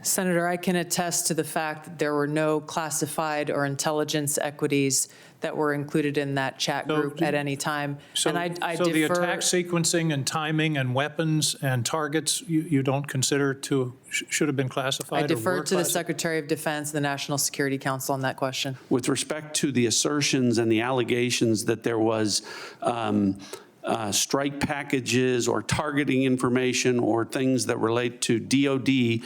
Senator, I can attest to the fact that there were no classified or intelligence equities that were included in that chat group at any time. So, and I so the defer, attack sequencing and timing and weapons and targets, you don't consider should have been classified? I defer or were to the classified? Secretary of Defense, the National Security Council on that question. With respect to the assertions and the allegations that there was strike packages or targeting information or things that relate to DOD,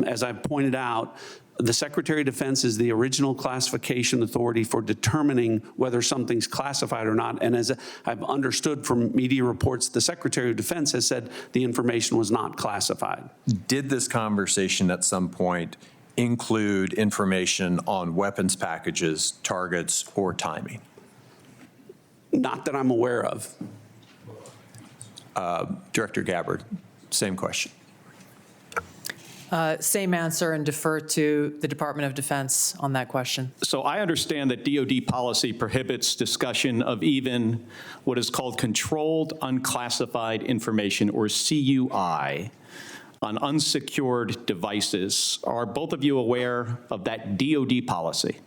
as I've pointed out, the Secretary of Defense is the original classification authority for determining whether something's classified or not. And as I've understood from media reports, the Secretary of Defense has said the information was not classified. Did this conversation at some point include information on weapons packages, targets, or timing? Not that I'm aware of. Director Gabbard, same question. Same answer, and defer to the Department of Defense on that question. So I understand that DoD policy prohibits discussion of even what is called controlled unclassified information, or CUI, on unsecured devices. Are both of you aware of that DoD policy?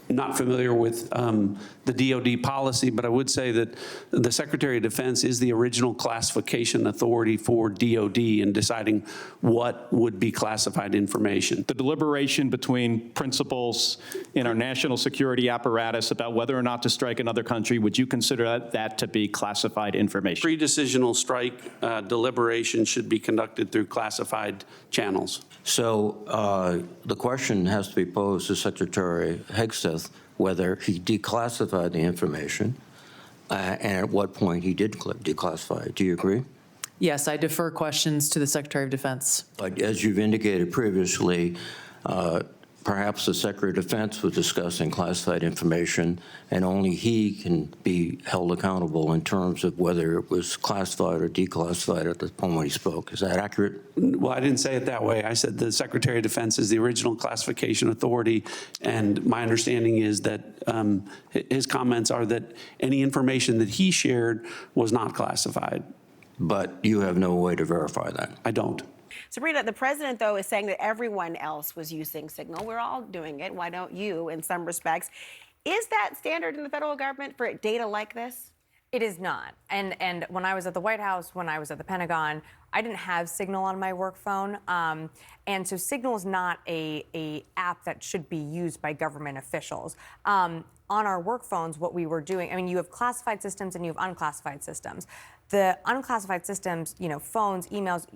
Not familiar with the DOD policy, but I would say that the Secretary of Defense is the original classification authority for DOD in deciding what would be classified information. The deliberation between principals in our national security apparatus about whether or not to strike another country, would you consider that to be classified information? Pre-decisional strike deliberation should be conducted through classified channels. So the question has to be posed to Secretary Hegseth whether he declassified the information and at what point he did declassify it. Do you agree? Yes, I defer questions to the Secretary of Defense. But as you've indicated previously, perhaps the Secretary of Defense was discussing classified information, and only he can be held accountable in terms of whether it was classified or declassified at the point when he spoke. Is that accurate? Well, I didn't say it that way. I said the Secretary of Defense is the original classification authority, and my understanding is that his comments are that any information that he shared was not classified. But you have no way to verify that. I don't. Sabrina, the president, though, is saying that everyone else was using Signal. We're all doing it. Why don't you, in some respects? Is that standard in the federal government for data like this? It is not. And when I was at the White House, when I was at the Pentagon, I didn't have Signal on my work phone. And so Signal is not a app that should be used by government officials. On our work phones, what we were doing, I mean, you have classified systems and you have unclassified systems. The unclassified systems, phones, emails,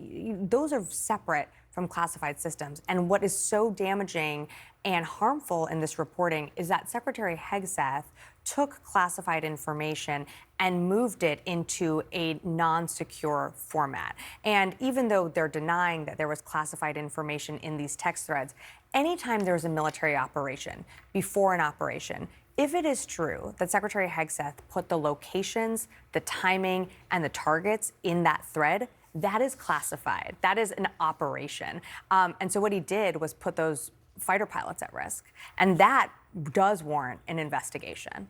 those are separate from classified systems. And what is so damaging and harmful in this reporting is that Secretary Hegseth took classified information and moved it into a non-secure format. And even though they're denying that there was classified information in these text threads, anytime there's a military operation, before an operation, if it is true that Secretary Hegseth put the locations, the timing, and the targets in that thread, that is classified. That is an operation. And so what he did was put those fighter pilots at risk. And that does warrant an investigation.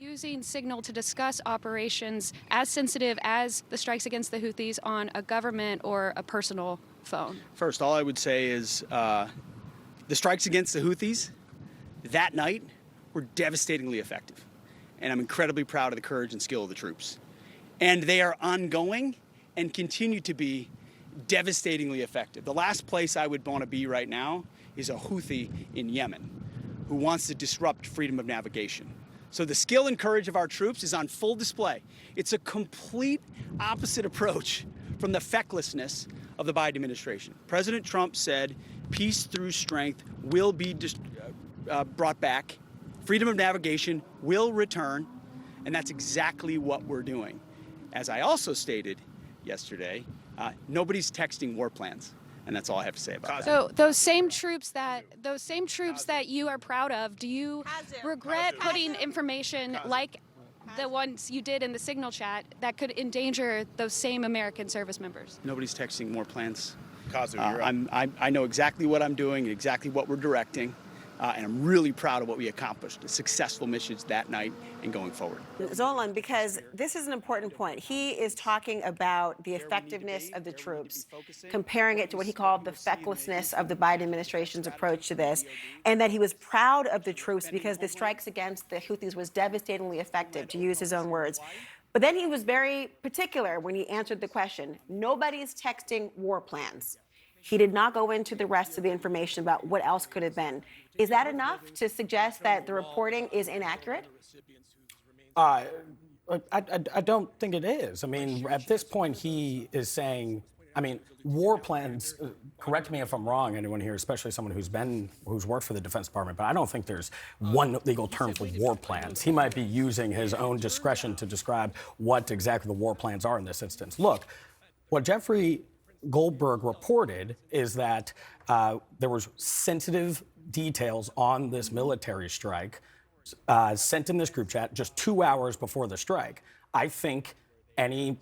Using Signal to discuss operations as sensitive as the strikes against the Houthis on a government or a personal phone? First, all I would say is the strikes against the Houthis that night were devastatingly effective. And I'm incredibly proud of the courage and skill of the troops. And they are ongoing and continue to be devastatingly effective. The last place I would want to be right now is a Houthi in Yemen who wants to disrupt freedom of navigation. So the skill and courage of our troops is on full display. It's a complete opposite approach from the fecklessness of the Biden administration. President Trump said peace through strength will be brought back. Freedom of navigation will return, and that's exactly what we're doing. As I also stated yesterday, nobody's texting war plans, and that's all I have to say about that. So those same troops that you are proud of, do you regret putting information like the ones you did in the Signal chat that could endanger those same American service members? Nobody's texting war plans. I know exactly what I'm doing, exactly what we're directing. And I'm really proud of what we accomplished, the successful missions that night and going forward. Zolan, because this is an important point. He is talking about the effectiveness of the troops, comparing it to what he called the fecklessness of the Biden administration's approach to this, and that he was proud of the troops because the strikes against the Houthis was devastatingly effective, to use his own words. But then he was very particular when he answered the question. Nobody's texting war plans. He did not go into the rest of the information about what else could have been. Is that enough to suggest that the reporting is inaccurate? I don't think it is. I mean, at this point, he is saying, I mean, war plans, correct me if I'm wrong, anyone here, especially someone who's worked for the Defense Department, but I don't think there's one legal term for war plans. He might be using his own discretion to describe what exactly the war plans are in this instance. Look, what Jeffrey Goldberg reported is that there was sensitive details on this military strike sent in this group chat just 2 hours before the strike. I think any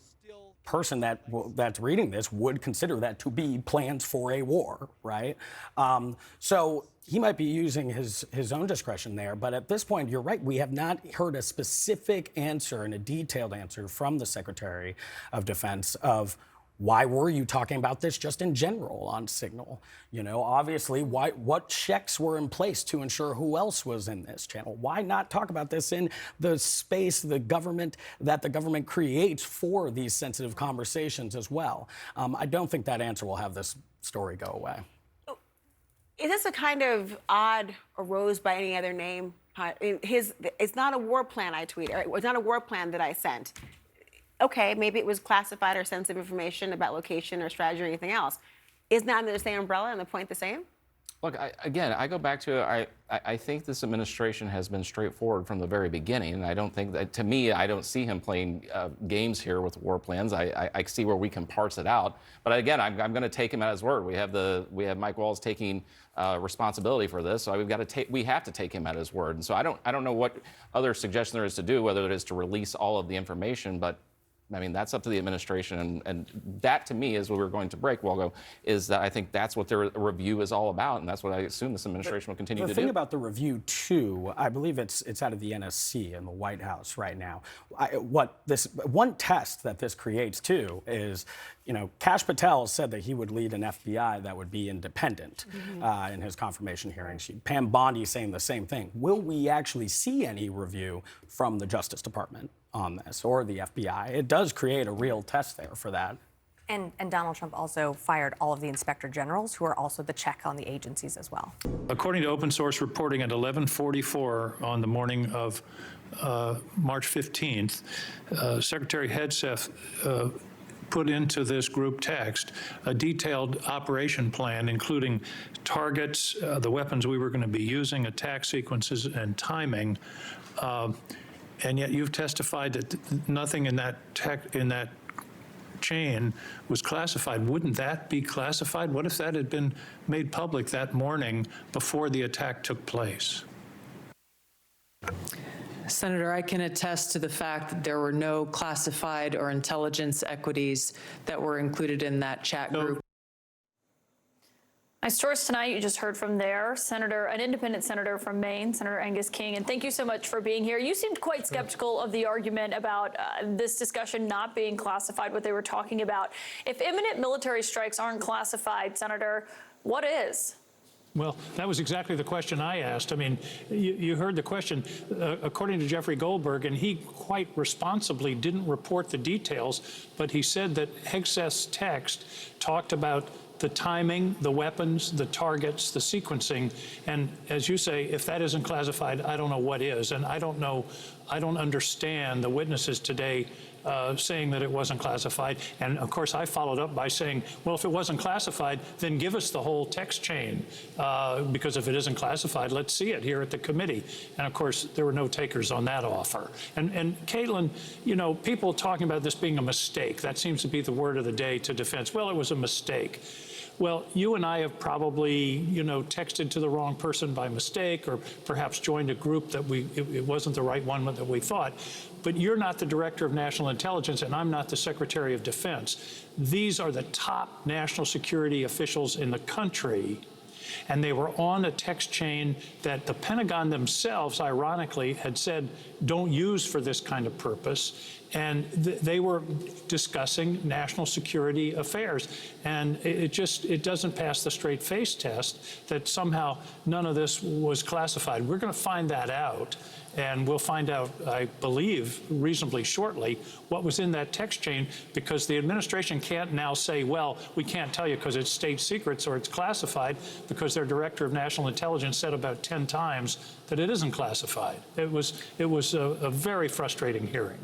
person that's reading this would consider that to be plans for a war, right? So he might be using his own discretion there, but at this point, you're right. We have not heard a specific answer and a detailed answer from the Secretary of Defense of why were you talking about this just in general on Signal? You know, obviously, what checks were in place to ensure who else was in this channel? Why not talk about this in the space that the government creates for these sensitive conversations as well? I don't think that answer will have this story go away. Is this a kind of odd arose by any other name? It's not a war plan I tweeted. It's not a war plan that I sent. Okay, maybe it was classified or sensitive information about location or strategy or anything else. Isn't that under the same umbrella and the point the same? Look, I go back to I think this administration has been straightforward from the very beginning, and I don't think that, to me, I don't see him playing games here with war plans. I see where we can parse it out, but again, I'm going to take him at his word. We have Mike Walls taking responsibility for this, so we have to take him at his word. And so I don't know what other suggestion there is to do, whether it is to release all of the information, but I mean, that's up to the administration, and that, to me, is what we're going to break, Walgo, is that I think that's what their review is all about, and that's what I assume this administration will continue to do. The thing about the review, too, I believe it's out of the NSC in the White House right now. One test that this creates, too, is, you know, Kash Patel said that he would lead an FBI that would be independent in his confirmation hearings. Pam Bondi saying the same thing. Will we actually see any review from the Justice Department on this, or the FBI? It does create a real test there for that. And Donald Trump also fired all of the inspector generals, who are also the check on the agencies as well. According to open source reporting at 11:44 on the morning of March 15th, Secretary Hegseth put into this group text a detailed operation plan, including targets, the weapons we were going to be using, attack sequences, and timing. And yet you've testified that nothing in that chain was classified. Wouldn't that be classified? What if that had been made public that morning before the attack took place? Senator, I can attest to the fact that there were no classified or intelligence equities that were included in that chat group. My source tonight, you just heard from there, an independent senator from Maine, Senator Angus King, and thank you so much for being here. You seemed quite skeptical of the argument about this discussion not being classified, what they were talking about. If imminent military strikes aren't classified, Senator, what is? Well, that was exactly the question I asked. I mean, you heard the question. According to Jeffrey Goldberg, and he quite responsibly didn't report the details, but he said that Hegseth's text talked about the timing, the weapons, the targets, the sequencing. And as you say, if that isn't classified, I don't know what is. And I don't understand the witnesses today saying that it wasn't classified. And of course, I followed up by saying, well, if it wasn't classified, then give us the whole text chain. Because if it isn't classified, let's see it here at the committee. And of course, there were no takers on that offer. And Caitlin, you know, people talking about this being a mistake, that seems to be the word of the day to defense. Well, it was a mistake. Well, you and I have probably, you know, texted to the wrong person by mistake, or perhaps joined a group that it wasn't the right one that we thought. But you're not the Director of National Intelligence, and I'm not the Secretary of Defense. These are the top national security officials in the country. And they were on a text chain that the Pentagon themselves, ironically, had said don't use for this kind of purpose. And they were discussing national security affairs. And it doesn't pass the straight face test that somehow none of this was classified. We're going to find that out. And we'll find out, I believe, reasonably shortly what was in that text chain, because the administration can't now say, well, we can't tell you because it's state secrets or it's classified, because their director of national intelligence said about 10 times that it isn't classified. It was a very frustrating hearing.